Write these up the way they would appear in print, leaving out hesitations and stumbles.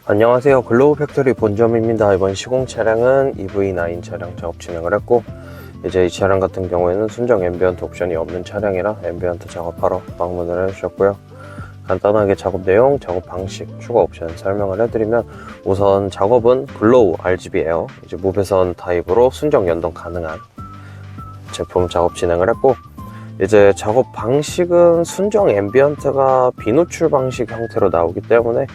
안녕하세요, 글로우 팩토리 본점입니다. 이번 시공 차량은 EV9 차량 작업 진행을 했고, 이제 이 차량 같은 경우에는 순정 앰비언트 옵션이 없는 차량이라 앰비언트 작업하러 방문을 해주셨고요. 간단하게 작업 내용, 작업 방식, 추가 옵션 설명을 해드리면, 우선 작업은 글로우 RGB 에어 이제 무배선 타입으로 순정 연동 가능한 제품 작업 진행을 했고, 이제 작업 방식은 순정 앰비언트가 비노출 방식 형태로 나오기 때문에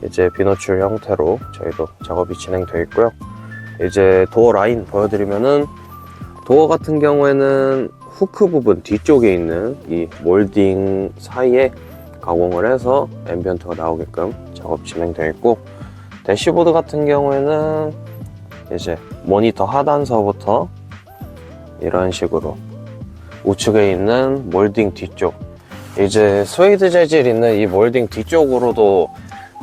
이제 비노출 형태로 저희도 작업이 진행되어 있고요. 이제 도어 라인 보여드리면은, 도어 같은 경우에는 후크 부분 뒤쪽에 있는 이 몰딩 사이에 가공을 해서 앰비언트가 나오게끔 작업 진행되어 있고, 대시보드 같은 경우에는 이제 모니터 하단서부터 이런 식으로 우측에 있는 몰딩 뒤쪽, 이제 스웨이드 재질 있는 이 몰딩 뒤쪽으로도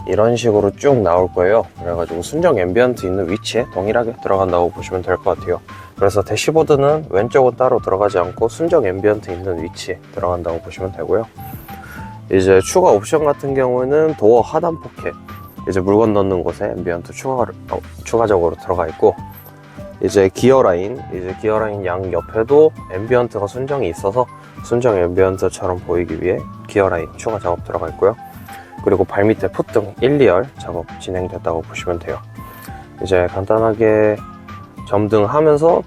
이런 식으로 쭉 나올 거예요. 그래가지고 순정 앰비언트 있는 위치에 동일하게 들어간다고 보시면 될 것 같아요. 그래서 대시보드는 왼쪽은 따로 들어가지 않고 순정 앰비언트 있는 위치에 들어간다고 보시면 되고요. 이제 추가 옵션 같은 경우에는 도어 하단 포켓, 이제 물건 넣는 곳에 앰비언트 추가적으로 들어가 있고, 이제 기어라인 양 옆에도 앰비언트가 순정이 있어서 순정 앰비언트처럼 보이기 위해 기어라인 추가 작업 들어가 있고요. 그리고 발밑에 풋등 1, 2열 작업 진행됐다고 보시면 돼요. 이제 간단하게 점등하면서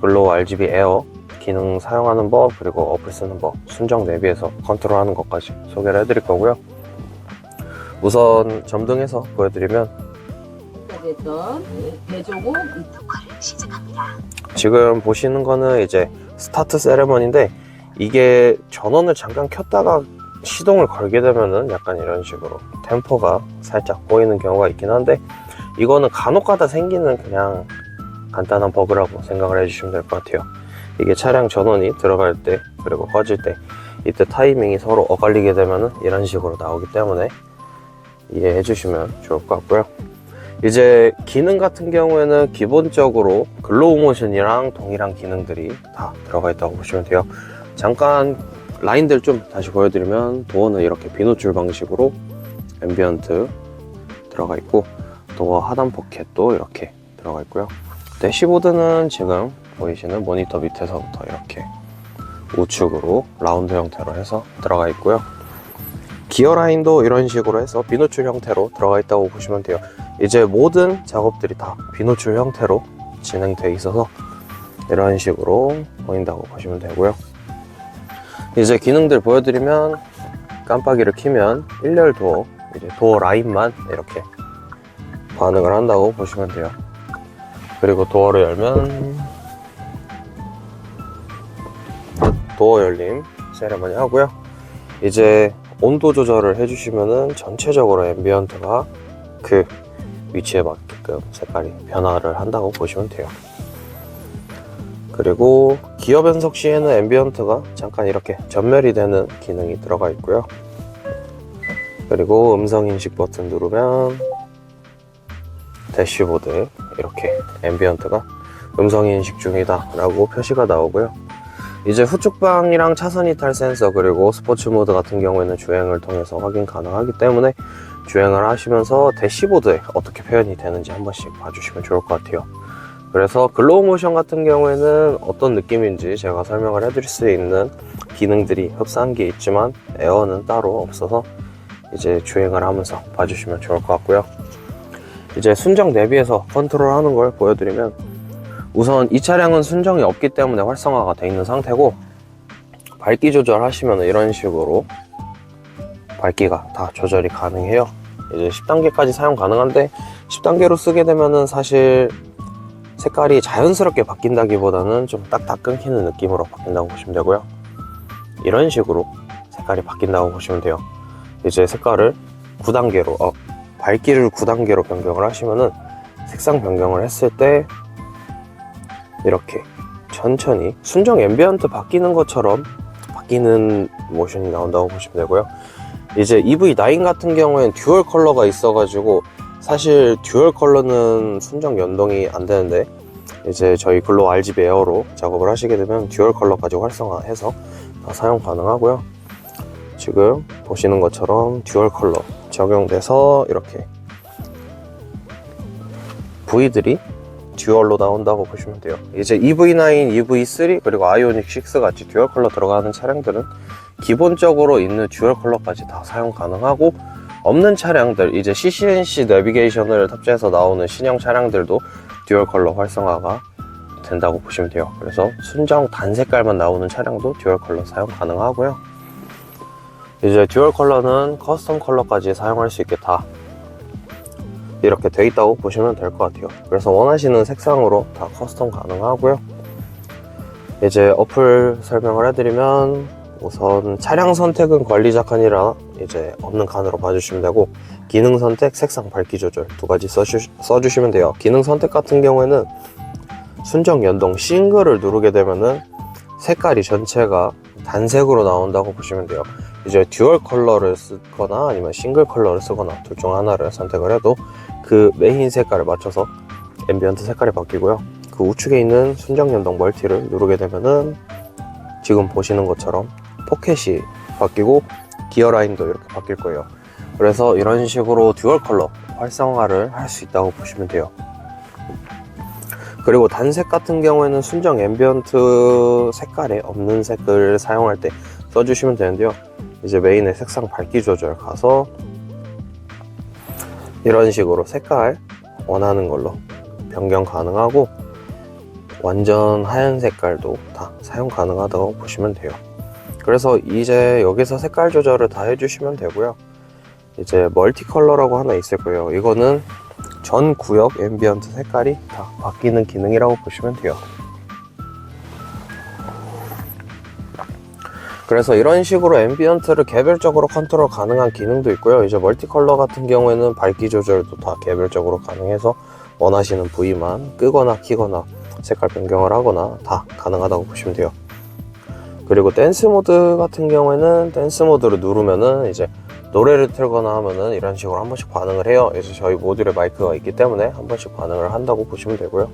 글로우 RGB 에어 기능 사용하는 법, 그리고 어플 쓰는 법, 순정 내비에서 컨트롤하는 것까지 소개를 해드릴 거고요. 우선 점등해서 보여드리면, 대조고 녹화를 시작합니다. 지금 보시는 거는 이제 스타트 세레머니인데, 이게 전원을 잠깐 켰다가 시동을 걸게 되면은 약간 이런 식으로 템포가 살짝 보이는 경우가 있긴 한데, 이거는 간혹가다 생기는 그냥 간단한 버그라고 생각을 해주시면 될 것 같아요. 이게 차량 전원이 들어갈 때 그리고 꺼질 때 이때 타이밍이 서로 엇갈리게 되면은 이런 식으로 나오기 때문에 이해해 주시면 좋을 것 같고요. 이제 기능 같은 경우에는 기본적으로 글로우 모션이랑 동일한 기능들이 다 들어가 있다고 보시면 돼요. 잠깐 라인들 좀 다시 보여드리면, 도어는 이렇게 비노출 방식으로 앰비언트 들어가 있고, 도어 하단 포켓도 이렇게 들어가 있고요. 대시보드는 지금 보이시는 모니터 밑에서부터 이렇게 우측으로 라운드 형태로 해서 들어가 있고요. 기어 라인도 이런 식으로 해서 비노출 형태로 들어가 있다고 보시면 돼요. 이제 모든 작업들이 다 비노출 형태로 진행되어 있어서 이런 식으로 보인다고 보시면 되고요. 이제 기능들 보여드리면, 깜빡이를 켜면 1열 도어, 이제 도어 라인만 이렇게 반응을 한다고 보시면 돼요. 그리고 도어를 열면 도어 열림 세레머니 하고요. 이제 온도 조절을 해주시면은 전체적으로 앰비언트가 그 위치에 맞게끔 색깔이 변화를 한다고 보시면 돼요. 그리고 기어 변속 시에는 앰비언트가 잠깐 이렇게 전멸이 되는 기능이 들어가 있고요. 그리고 음성 인식 버튼 누르면 대시보드에 이렇게 앰비언트가 음성 인식 중이다 라고 표시가 나오고요. 이제 후측방이랑 차선 이탈 센서, 그리고 스포츠 모드 같은 경우에는 주행을 통해서 확인 가능하기 때문에 주행을 하시면서 대시보드에 어떻게 표현이 되는지 한 번씩 봐주시면 좋을 것 같아요. 그래서 글로우 모션 같은 경우에는 어떤 느낌인지 제가 설명을 해드릴 수 있는 기능들이 흡사한 게 있지만 에어는 따로 없어서 이제 주행을 하면서 봐주시면 좋을 것 같고요. 이제 순정 내비에서 컨트롤하는 걸 보여드리면, 우선 이 차량은 순정이 없기 때문에 활성화가 되어 있는 상태고, 밝기 조절하시면 이런 식으로 밝기가 다 조절이 가능해요. 이제 10단계까지 사용 가능한데, 10단계로 쓰게 되면은 사실 색깔이 자연스럽게 바뀐다기보다는 좀 딱딱 끊기는 느낌으로 바뀐다고 보시면 되고요. 이런 식으로 색깔이 바뀐다고 보시면 돼요. 이제 색깔을 9단계로 밝기를 9단계로 변경을 하시면은 색상 변경을 했을 때 이렇게 천천히 순정 앰비언트 바뀌는 것처럼 바뀌는 모션이 나온다고 보시면 되고요. 이제 EV9 같은 경우엔 듀얼 컬러가 있어가지고, 사실 듀얼 컬러는 순정 연동이 안 되는데, 이제 저희 글로우 RGB 에어로 작업을 하시게 되면 듀얼 컬러까지 활성화해서 다 사용 가능하고요. 지금 보시는 것처럼 듀얼 컬러 적용돼서 이렇게 V들이 듀얼로 나온다고 보시면 돼요. 이제 EV9, EV3 그리고 아이오닉 6 같이 듀얼 컬러 들어가는 차량들은 기본적으로 있는 듀얼 컬러까지 다 사용 가능하고, 없는 차량들, 이제 CCNC 내비게이션을 탑재해서 나오는 신형 차량들도 듀얼 컬러 활성화가 된다고 보시면 돼요. 그래서 순정 단 색깔만 나오는 차량도 듀얼 컬러 사용 가능하고요. 이제 듀얼 컬러는 커스텀 컬러까지 사용할 수 있게 다 이렇게 돼 있다고 보시면 될 것 같아요. 그래서 원하시는 색상으로 다 커스텀 가능하고요. 이제 어플 설명을 해드리면, 우선 차량 선택은 관리자 칸이라 이제 없는 칸으로 봐주시면 되고, 기능 선택, 색상 밝기 조절 두 가지 써주시면 돼요. 기능 선택 같은 경우에는 순정 연동 싱글을 누르게 되면은 색깔이 전체가 단색으로 나온다고 보시면 돼요. 이제 듀얼 컬러를 쓰거나 아니면 싱글 컬러를 쓰거나 둘 중 하나를 선택을 해도 그 메인 색깔을 맞춰서 앰비언트 색깔이 바뀌고요. 그 우측에 있는 순정 연동 멀티를 누르게 되면은 지금 보시는 것처럼 포켓이 바뀌고 기어 라인도 이렇게 바뀔 거예요. 그래서 이런 식으로 듀얼 컬러 활성화를 할 수 있다고 보시면 돼요. 그리고 단색 같은 경우에는 순정 앰비언트 색깔에 없는 색을 사용할 때 써주시면 되는데요. 이제 메인의 색상 밝기 조절 가서 이런 식으로 색깔 원하는 걸로 변경 가능하고, 완전 하얀 색깔도 다 사용 가능하다고 보시면 돼요. 그래서 이제 여기서 색깔 조절을 다 해주시면 되고요. 이제 멀티 컬러라고 하나 있을 거예요. 이거는 전 구역 앰비언트 색깔이 다 바뀌는 기능이라고 보시면 돼요. 그래서 이런 식으로 앰비언트를 개별적으로 컨트롤 가능한 기능도 있고요. 이제 멀티 컬러 같은 경우에는 밝기 조절도 다 개별적으로 가능해서 원하시는 부위만 끄거나 키거나 색깔 변경을 하거나 다 가능하다고 보시면 돼요. 그리고 댄스 모드 같은 경우에는 댄스 모드를 누르면은 이제 노래를 틀거나 하면은 이런 식으로 한 번씩 반응을 해요. 그래서 저희 모듈에 마이크가 있기 때문에 한 번씩 반응을 한다고 보시면 되고요.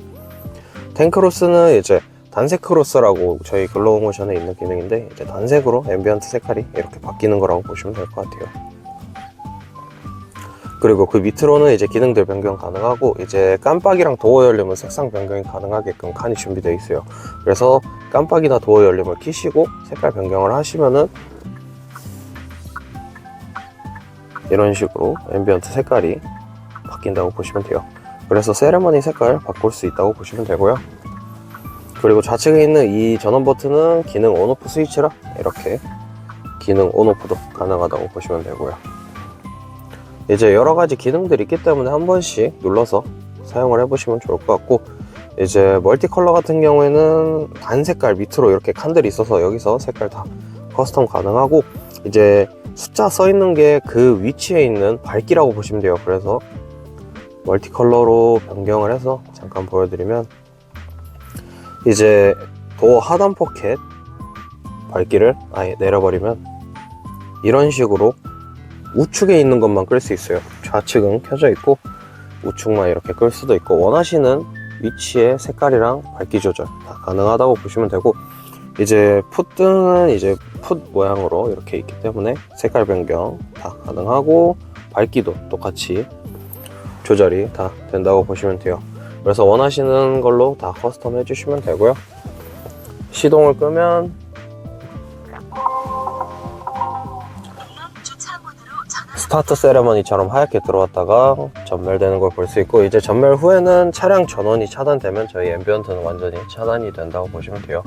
탱크로스는 이제 단색 크로스라고 저희 글로우모션에 있는 기능인데, 이제 단색으로 앰비언트 색깔이 이렇게 바뀌는 거라고 보시면 될 것 같아요. 그리고 그 밑으로는 이제 기능들 변경 가능하고, 이제 깜빡이랑 도어 열림은 색상 변경이 가능하게끔 칸이 준비되어 있어요. 그래서 깜빡이나 도어 열림을 켜시고 색깔 변경을 하시면은 이런 식으로 앰비언트 색깔이 바뀐다고 보시면 돼요. 그래서 세레머니 색깔 바꿀 수 있다고 보시면 되고요. 그리고 좌측에 있는 이 전원 버튼은 기능 온오프 스위치라 이렇게 기능 온오프도 가능하다고 보시면 되고요. 이제 여러가지 기능들이 있기 때문에 한 번씩 눌러서 사용을 해보시면 좋을 것 같고, 이제 멀티 컬러 같은 경우에는 단 색깔 밑으로 이렇게 칸들이 있어서 여기서 색깔 다 커스텀 가능하고, 이제 숫자 써 있는 게 그 위치에 있는 밝기라고 보시면 돼요. 그래서 멀티 컬러로 변경을 해서 잠깐 보여드리면, 이제 도어 하단 포켓 밝기를 아예 내려버리면 이런 식으로 우측에 있는 것만 끌 수 있어요. 좌측은 켜져 있고 우측만 이렇게 끌 수도 있고, 원하시는 위치의 색깔이랑 밝기 조절 다 가능하다고 보시면 되고, 이제 풋등은 이제 풋 모양으로 이렇게 있기 때문에 색깔 변경 다 가능하고, 밝기도 똑같이 조절이 다 된다고 보시면 돼요. 그래서 원하시는 걸로 다 커스텀 해주시면 되고요. 시동을 끄면 스타트 세레머니처럼 하얗게 들어왔다가 전멸되는 걸 볼 수 있고, 이제 전멸 후에는 차량 전원이 차단되면 저희 앰비언트는 완전히 차단이 된다고 보시면 돼요.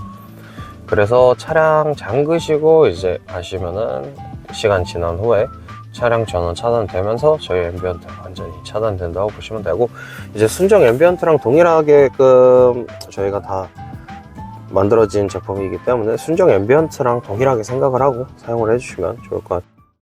그래서 차량 잠그시고 이제 가시면은 시간 지난 후에 차량 전원 차단되면서 저희 앰비언트 완전히 차단된다고 보시면 되고, 이제 순정 앰비언트랑 동일하게끔 저희가 다 만들어진 제품이기 때문에 순정 앰비언트랑 동일하게 생각을 하고 사용을 해주시면 좋을 것 같아요.